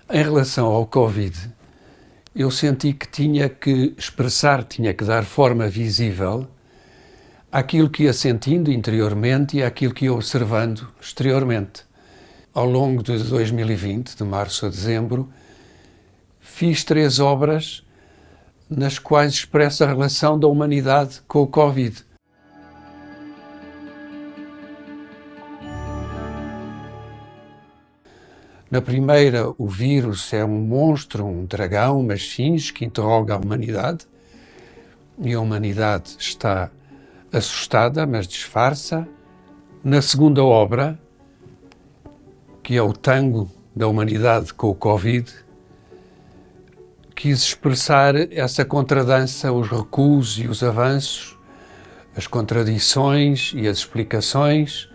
Em relação ao Covid, eu senti que tinha que expressar, tinha que dar forma visível àquilo que ia sentindo interiormente e àquilo que ia observando exteriormente. Ao longo de 2020, de março a dezembro, fiz 3 obras nas quais expresso a relação da humanidade com o Covid. Na primeira, o vírus é um monstro, um dragão, uma esfinge que interroga a humanidade, e a humanidade está assustada, mas disfarça. Na segunda obra, que é o tango da humanidade com o Covid, quis expressar essa contradança, os recuos e os avanços, as contradições e as explicações,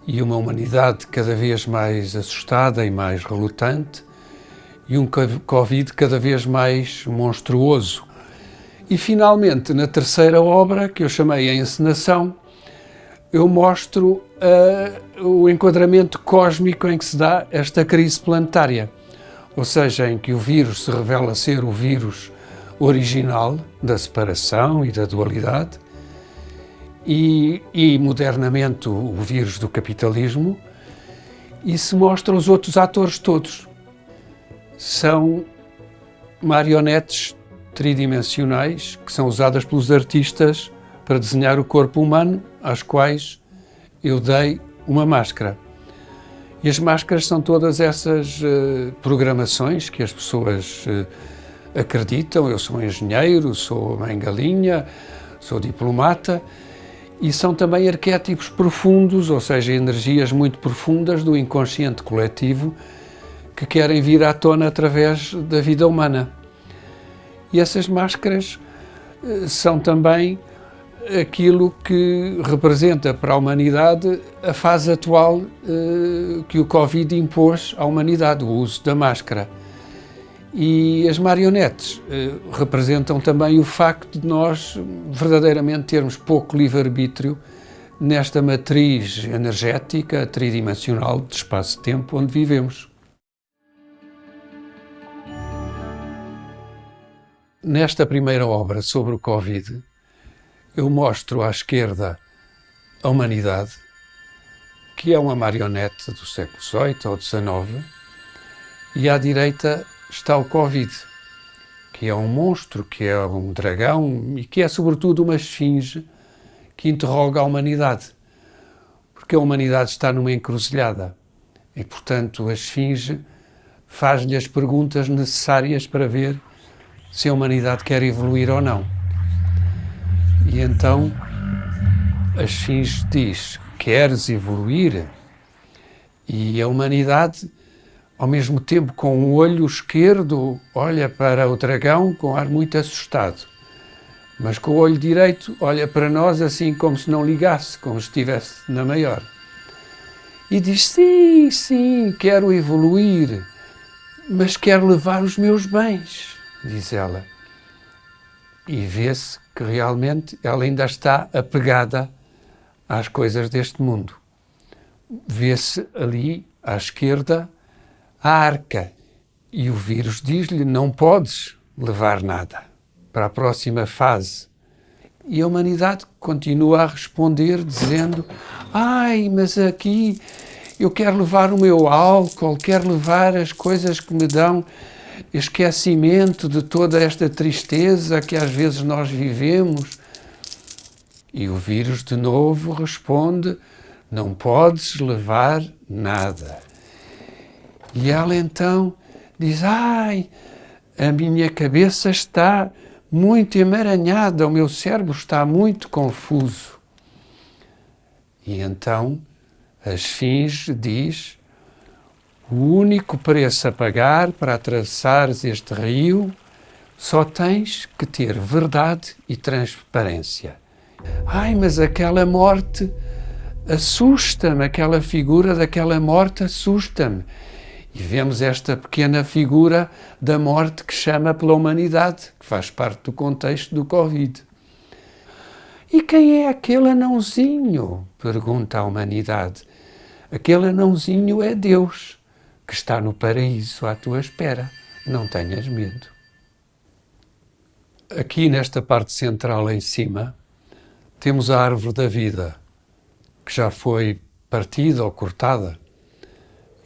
e uma humanidade cada vez mais assustada e mais relutante, e um Covid cada vez mais monstruoso. E finalmente, na terceira obra, que eu chamei A Encenação, eu mostro o enquadramento cósmico em que se dá esta crise planetária, ou seja, em que o vírus se revela ser o vírus original da separação e da dualidade, e modernamente o vírus do capitalismo, e se mostra os outros atores todos. São marionetes tridimensionais que são usadas pelos artistas para desenhar o corpo humano, às quais eu dei uma máscara. E as máscaras são todas essas programações que as pessoas acreditam. Eu sou engenheiro, sou mãe galinha, sou diplomata, e são também arquétipos profundos, ou seja, energias muito profundas do inconsciente coletivo que querem vir à tona através da vida humana. E essas máscaras são também aquilo que representa para a humanidade a fase atual que o Covid impôs à humanidade, o uso da máscara. E as marionetes representam também o facto de nós verdadeiramente termos pouco livre-arbítrio nesta matriz energética tridimensional de espaço-tempo onde vivemos. Nesta primeira obra sobre o Covid, eu mostro à esquerda a humanidade, que é uma marionete do século XVIII ou XIX, e à direita está o Covid, que é um monstro, que é um dragão e que é sobretudo uma esfinge que interroga a humanidade, porque a humanidade está numa encruzilhada e, portanto, a esfinge faz-lhe as perguntas necessárias para ver se a humanidade quer evoluir ou não. E então a esfinge diz: queres evoluir? E a humanidade, ao mesmo tempo, com o olho esquerdo, olha para o dragão com ar muito assustado, mas com o olho direito olha para nós assim como se não ligasse, como se estivesse na maior. E diz: sim, sim, quero evoluir, mas quero levar os meus bens, diz ela. E vê-se que realmente ela ainda está apegada às coisas deste mundo. Vê-se ali, à esquerda, a arca, e o vírus diz-lhe: não podes levar nada para a próxima fase. E a humanidade continua a responder dizendo: ai, mas aqui eu quero levar o meu álcool, quero levar as coisas que me dão esquecimento de toda esta tristeza que às vezes nós vivemos. E o vírus de novo responde: não podes levar nada. E ela então diz: ai, a minha cabeça está muito emaranhada, o meu cérebro está muito confuso. E então a esfinge diz: o único preço a pagar para atravessares este rio, só tens que ter verdade e transparência. Ai, mas aquela morte assusta-me, aquela figura daquela morte assusta-me. E vemos esta pequena figura da morte que chama pela humanidade, que faz parte do contexto do Covid. E quem é aquele anãozinho? Pergunta a humanidade. Aquele anãozinho é Deus, que está no paraíso à tua espera. Não tenhas medo. Aqui nesta parte central em cima, temos a árvore da vida, que já foi partida ou cortada.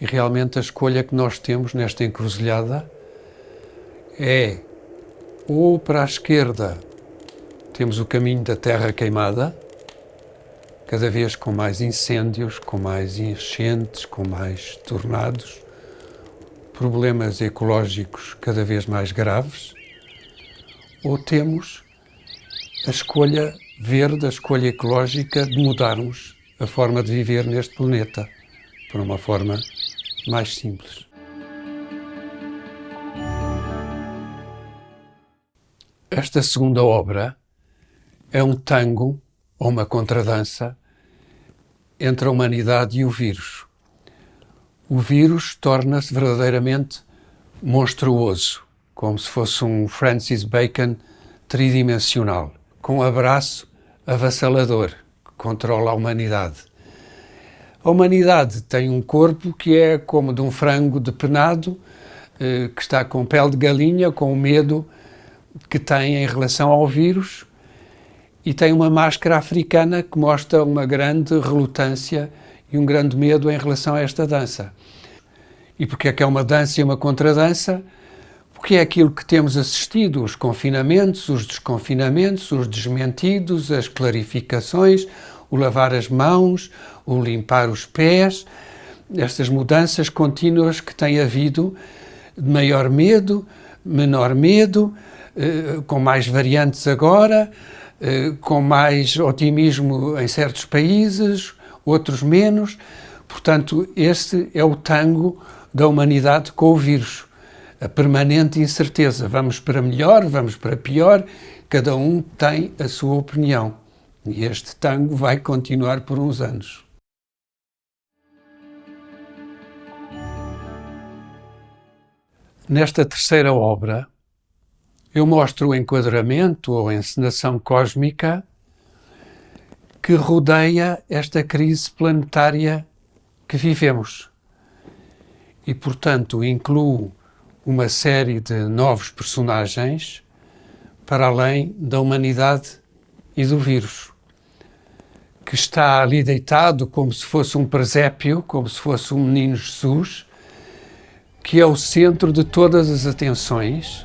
E realmente a escolha que nós temos nesta encruzilhada é ou para a esquerda temos o caminho da terra queimada, cada vez com mais incêndios, com mais enchentes, com mais tornados, problemas ecológicos cada vez mais graves, ou temos a escolha verde, a escolha ecológica de mudarmos a forma de viver neste planeta para uma forma mais simples. Esta segunda obra é um tango ou uma contradança entre a humanidade e o vírus. O vírus torna-se verdadeiramente monstruoso, como se fosse um Francis Bacon tridimensional, com um abraço avassalador que controla a humanidade. A humanidade tem um corpo que é como de um frango depenado, que está com pele de galinha, com o medo que tem em relação ao vírus, e tem uma máscara africana que mostra uma grande relutância e um grande medo em relação a esta dança. E porque é que é uma dança e uma contradança? Porque é aquilo que temos assistido, os confinamentos, os desconfinamentos, os desmentidos, as clarificações, o lavar as mãos, o limpar os pés, estas mudanças contínuas que tem havido de maior medo, menor medo, com mais variantes agora, com mais otimismo em certos países, outros menos. Portanto, este é o tango da humanidade com o vírus. A permanente incerteza. Vamos para melhor, vamos para pior, cada um tem a sua opinião. E este tango vai continuar por uns anos. Nesta terceira obra, eu mostro o enquadramento ou a encenação cósmica que rodeia esta crise planetária que vivemos. E, portanto, incluo uma série de novos personagens para além da humanidade e do vírus, que está ali deitado como se fosse um presépio, como se fosse um menino Jesus, que é o centro de todas as atenções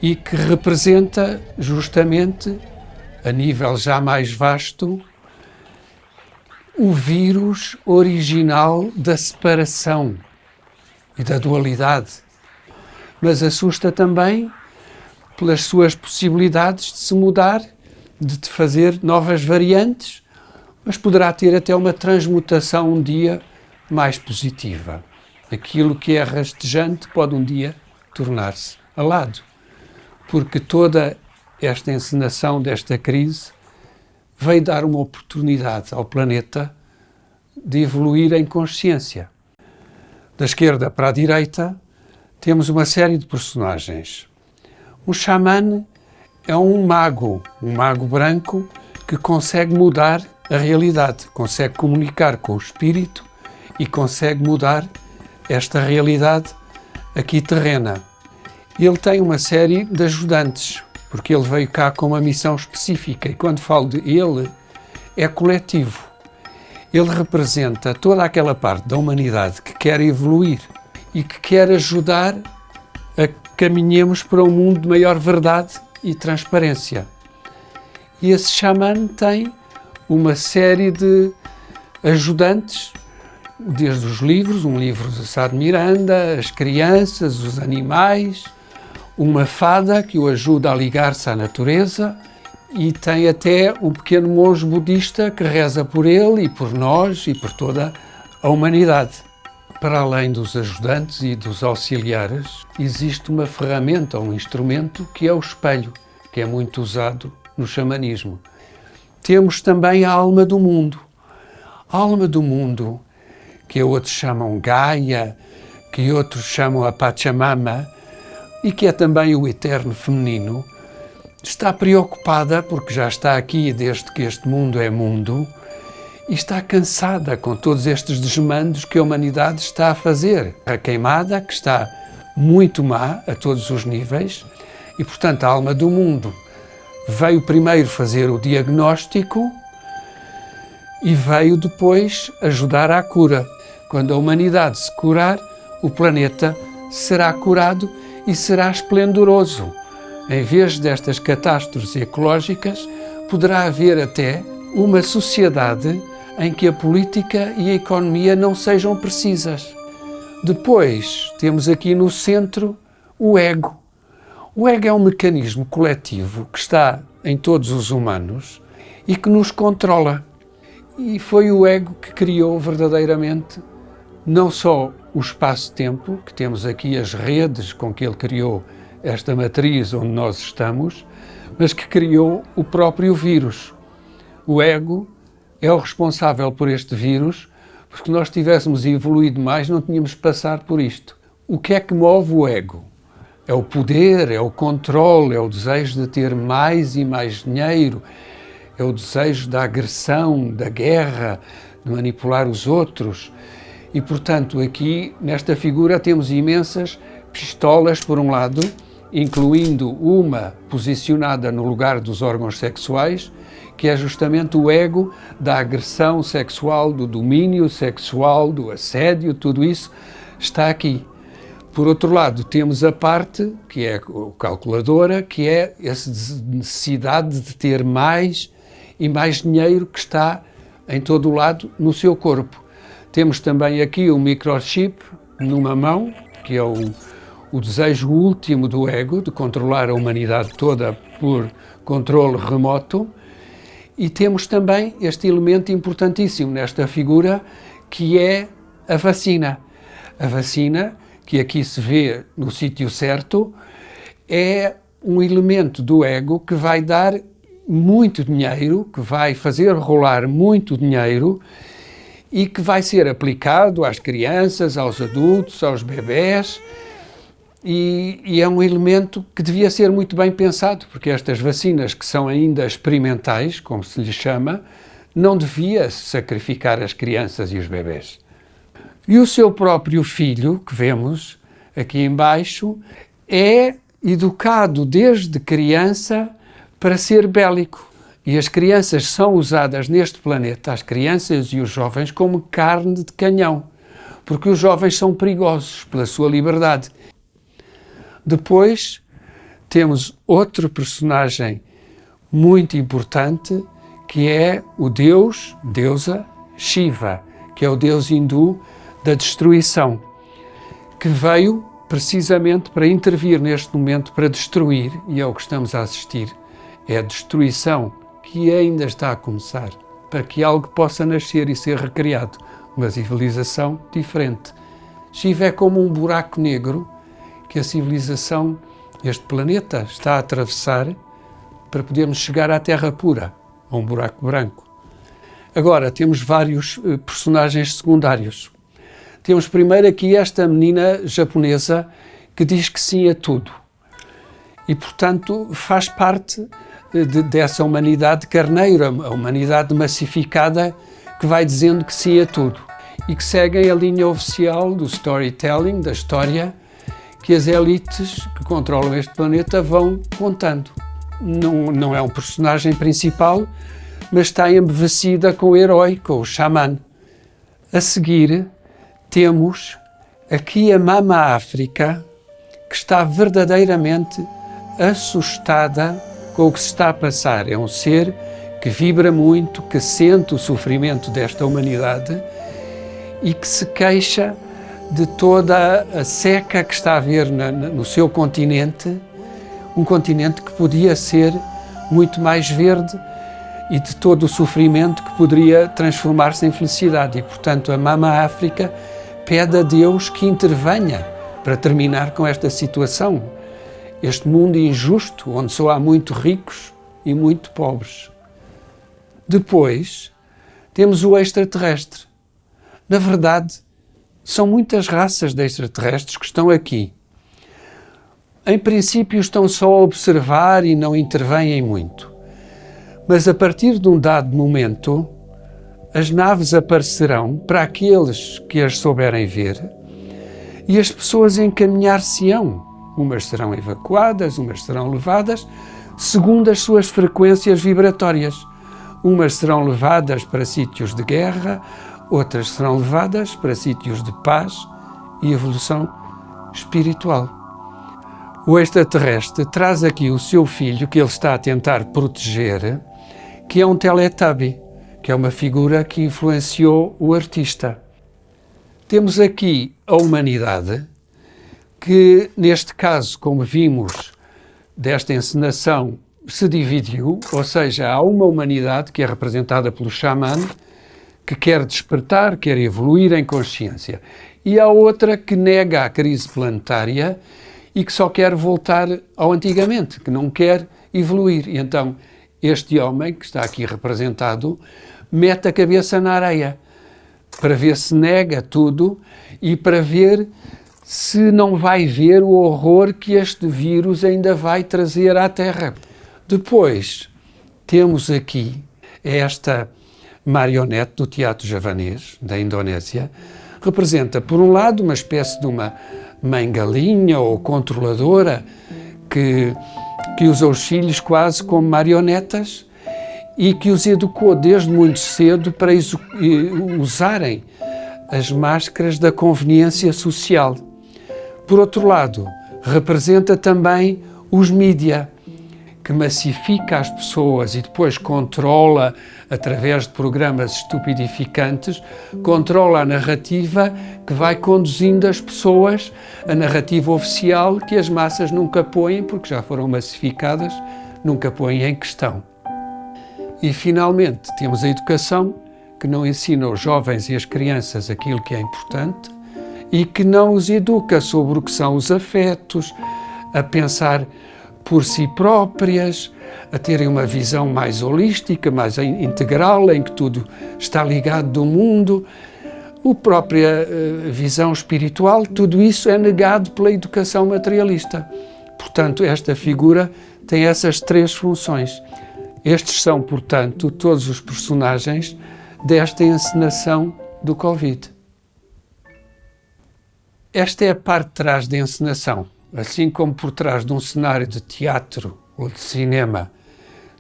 e que representa justamente, a nível já mais vasto, o vírus original da separação e da dualidade. Mas assusta também pelas suas possibilidades de se mudar, de fazer novas variantes, mas poderá ter até uma transmutação um dia mais positiva. Aquilo que é rastejante pode um dia tornar-se alado, porque toda esta encenação desta crise veio dar uma oportunidade ao planeta de evoluir em consciência. Da esquerda para a direita temos uma série de personagens. Um xamã é um mago branco que consegue mudar a realidade, consegue comunicar com o espírito e consegue mudar esta realidade aqui terrena. Ele tem uma série de ajudantes, porque ele veio cá com uma missão específica, e quando falo de ele, é coletivo. Ele representa toda aquela parte da humanidade que quer evoluir e que quer ajudar a que caminhemos para um mundo de maior verdade e transparência. E esse xamã tem uma série de ajudantes, desde os livros, um livro de Sá de Miranda, as crianças, os animais, uma fada que o ajuda a ligar-se à natureza, e tem até um pequeno monge budista que reza por ele e por nós e por toda a humanidade. Para além dos ajudantes e dos auxiliares, existe uma ferramenta, um instrumento que é o espelho, que é muito usado no xamanismo. Temos também a alma do mundo. A alma do mundo, que outros chamam Gaia, que outros chamam a Pachamama, e que é também o eterno feminino, está preocupada, porque já está aqui desde que este mundo é mundo, e está cansada com todos estes desmandos que a humanidade está a fazer. A queimada, que está muito má a todos os níveis, e, portanto, a alma do mundo veio primeiro fazer o diagnóstico e veio depois ajudar à cura. Quando a humanidade se curar, o planeta será curado e será esplendoroso. Em vez destas catástrofes ecológicas, poderá haver até uma sociedade em que a política e a economia não sejam precisas. Depois, temos aqui no centro o ego. O ego é um mecanismo coletivo que está em todos os humanos e que nos controla. E foi o ego que criou verdadeiramente não só o espaço-tempo, que temos aqui as redes com que ele criou esta matriz onde nós estamos, mas que criou o próprio vírus. O ego é o responsável por este vírus, porque se nós tivéssemos evoluído mais, não tínhamos de passar por isto. O que é que move o ego? É o poder, é o controle, é o desejo de ter mais e mais dinheiro, é o desejo da agressão, da guerra, de manipular os outros. E, portanto, aqui, nesta figura, temos imensas pistolas, por um lado, incluindo uma posicionada no lugar dos órgãos sexuais, que é justamente o ego da agressão sexual, do domínio sexual, do assédio, tudo isso está aqui. Por outro lado, temos a parte, que é a calculadora, que é essa necessidade de ter mais e mais dinheiro que está em todo o lado no seu corpo. Temos também aqui o microchip numa mão, que é o desejo último do ego, de controlar a humanidade toda por controle remoto. E temos também este elemento importantíssimo nesta figura, que é a vacina. A vacina, que aqui se vê no sítio certo, é um elemento do ego que vai dar muito dinheiro, que vai fazer rolar muito dinheiro e que vai ser aplicado às crianças, aos adultos, aos bebés, e é um elemento que devia ser muito bem pensado, porque estas vacinas, que são ainda experimentais, como se lhes chama, não devia sacrificar as crianças e os bebés. E o seu próprio filho, que vemos aqui embaixo, é educado desde criança para ser bélico. E as crianças são usadas neste planeta, as crianças e os jovens, como carne de canhão, porque os jovens são perigosos pela sua liberdade. Depois temos outro personagem muito importante, que é o deusa Shiva, que é o deus hindu da destruição, que veio precisamente para intervir neste momento, para destruir, e é o que estamos a assistir, é a destruição que ainda está a começar, para que algo possa nascer e ser recriado, uma civilização diferente. Shiva é como um buraco negro que a civilização, este planeta, está a atravessar para podermos chegar à Terra pura, a um buraco branco. Agora, temos vários personagens secundários. Temos primeiro aqui esta menina japonesa que diz que sim a tudo. E, portanto, faz parte dessa humanidade carneira, a humanidade massificada que vai dizendo que sim a tudo. E que seguem a linha oficial do storytelling, da história, que as elites que controlam este planeta vão contando. Não é um personagem principal, mas está embevecida com o herói, com o xamã. A seguir, temos aqui a Mama África, que está verdadeiramente assustada com o que se está a passar. É um ser que vibra muito, que sente o sofrimento desta humanidade e que se queixa de toda a seca que está a haver no seu continente, um continente que podia ser muito mais verde e de todo o sofrimento que poderia transformar-se em felicidade. E, portanto, a Mama África pede a Deus que intervenha para terminar com esta situação, este mundo injusto, onde só há muito ricos e muito pobres. Depois, temos o extraterrestre. Na verdade, são muitas raças de extraterrestres que estão aqui. Em princípio, estão só a observar e não intervêm muito. Mas a partir de um dado momento, as naves aparecerão para aqueles que as souberem ver e as pessoas encaminhar-se-ão. Umas serão evacuadas, umas serão levadas segundo as suas frequências vibratórias. Umas serão levadas para sítios de guerra, outras serão levadas para sítios de paz e evolução espiritual. O extraterrestre traz aqui o seu filho, que ele está a tentar proteger, que é um Teletubby, que é uma figura que influenciou o artista. Temos aqui a humanidade, que neste caso, como vimos desta encenação, se dividiu, ou seja, há uma humanidade que é representada pelo xamã, que quer despertar, quer evoluir em consciência. E há outra que nega a crise planetária e que só quer voltar ao antigamente, que não quer evoluir. E então este homem, que está aqui representado, mete a cabeça na areia para ver se nega tudo e para ver se não vai ver o horror que este vírus ainda vai trazer à Terra. Depois temos aqui esta marionete do teatro javanês, da Indonésia, representa, por um lado, uma espécie de uma mãe galinha ou controladora que usa os filhos quase como marionetas e que os educou desde muito cedo para usarem as máscaras da conveniência social. Por outro lado, representa também os mídia, que massifica as pessoas e depois controla, através de programas estupidificantes, controla a narrativa que vai conduzindo as pessoas, a narrativa oficial que as massas nunca põem, porque já foram massificadas, nunca põem em questão. E, finalmente, temos a educação, que não ensina os jovens e as crianças aquilo que é importante e que não os educa sobre o que são os afetos, a pensar por si próprias, a terem uma visão mais holística, mais integral, em que tudo está ligado do mundo, a própria visão espiritual, tudo isso é negado pela educação materialista. Portanto, esta figura tem essas três funções. Estes são, portanto, todos os personagens desta encenação do Covid. Esta é a parte de trás da encenação. Assim como por trás de um cenário de teatro ou de cinema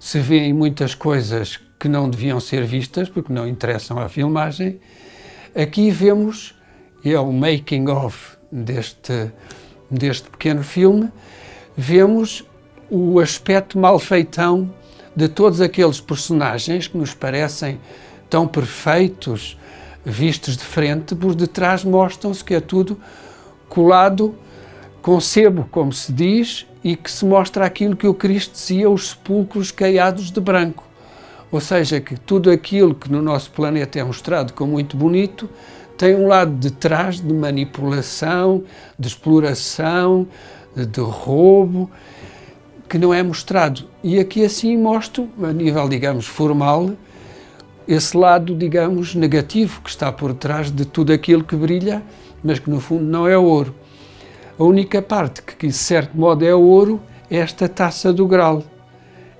se vêem muitas coisas que não deviam ser vistas porque não interessam à filmagem, aqui vemos, e é o making of deste pequeno filme, vemos o aspecto malfeitão de todos aqueles personagens que nos parecem tão perfeitos, vistos de frente, por detrás mostram-se que é tudo colado com sebo, como se diz, e que se mostra aquilo que o Cristo dizia, os sepulcros caiados de branco. Ou seja, que tudo aquilo que no nosso planeta é mostrado como muito bonito, tem um lado de trás de manipulação, de exploração, de roubo, que não é mostrado. E aqui assim mostro, a nível, digamos, formal, esse lado, digamos, negativo que está por trás de tudo aquilo que brilha, mas que no fundo não é ouro. A única parte que, de certo modo, é ouro é esta taça do Graal.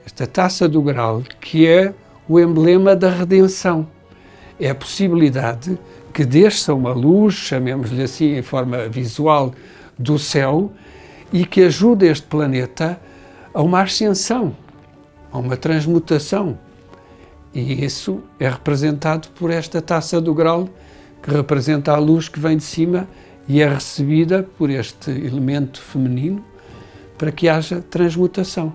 Esta taça do Graal, que é o emblema da redenção. É a possibilidade que desça uma luz, chamemos-lhe assim em forma visual, do céu, e que ajude este planeta a uma ascensão, a uma transmutação. E isso é representado por esta taça do Graal, que representa a luz que vem de cima e é recebida por este elemento feminino para que haja transmutação.